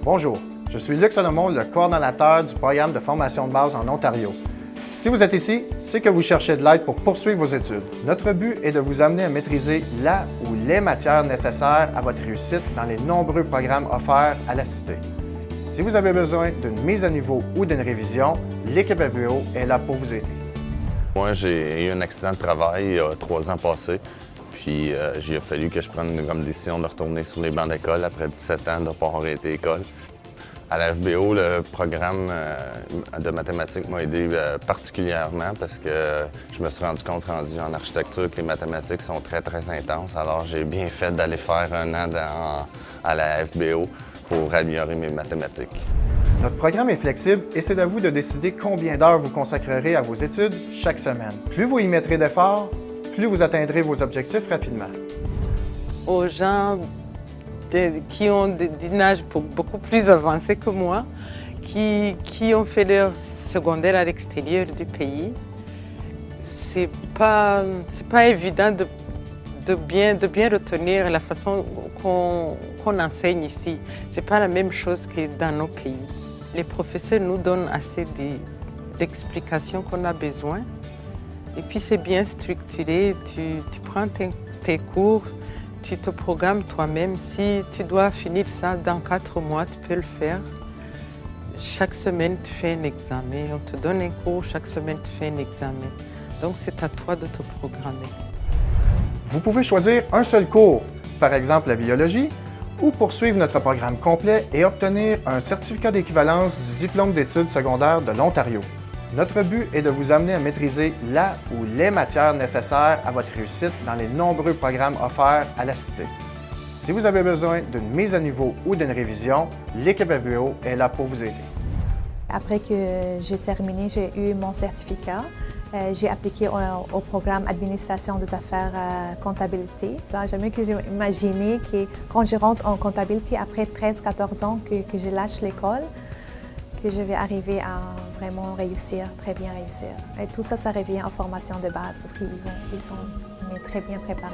Bonjour, je suis Luc Salomon, le coordonnateur du programme de formation de base en Ontario. Si vous êtes ici, c'est que vous cherchez de l'aide pour poursuivre vos études. Notre but est de vous amener à maîtriser la ou les matières nécessaires à votre réussite dans les nombreux programmes offerts à la Cité. Si vous avez besoin d'une mise à niveau ou d'une révision, l'équipe FVO est là pour vous aider. Moi, j'ai eu un accident de travail il y a 3 ans passés. Puis il a fallu que je prenne comme décision de retourner sur les bancs d'école après 17 ans de ne pas avoir arrêté l'école. À la FBO, le programme de mathématiques m'a aidé particulièrement parce que je me suis rendu compte, rendu en architecture, que les mathématiques sont très, très intenses. Alors j'ai bien fait d'aller faire un an à la FBO pour améliorer mes mathématiques. Notre programme est flexible et c'est à vous de décider combien d'heures vous consacrerez à vos études chaque semaine. Plus vous y mettrez d'efforts, plus vous atteindrez vos objectifs rapidement. Aux gens qui ont d'un âge beaucoup plus avancé que moi, qui ont fait leur secondaire à l'extérieur du pays, c'est pas évident de bien retenir la façon qu'on enseigne ici. C'est pas la même chose que dans nos pays. Les professeurs nous donnent assez d'explications qu'on a besoin. Et puis c'est bien structuré, tu prends tes cours, tu te programmes toi-même. Si tu dois finir ça dans 4 mois, tu peux le faire. Chaque semaine, tu fais un examen. On te donne un cours, chaque semaine, tu fais un examen. Donc c'est à toi de te programmer. Vous pouvez choisir un seul cours, par exemple la biologie, ou poursuivre notre programme complet et obtenir un certificat d'équivalence du diplôme d'études secondaires de l'Ontario. Notre but est de vous amener à maîtriser la ou les matières nécessaires à votre réussite dans les nombreux programmes offerts à la Cité. Si vous avez besoin d'une mise à niveau ou d'une révision, l'équipe FVO est là pour vous aider. Après que j'ai terminé, j'ai eu mon certificat. J'ai appliqué au programme Administration des affaires comptabilité. Jamais que j'ai imaginé que quand je rentre en comptabilité après 13-14 ans que je lâche l'école, que je vais arriver à vraiment réussir, très bien réussir. Et tout ça, ça revient en formation de base parce qu'ils sont très bien préparés.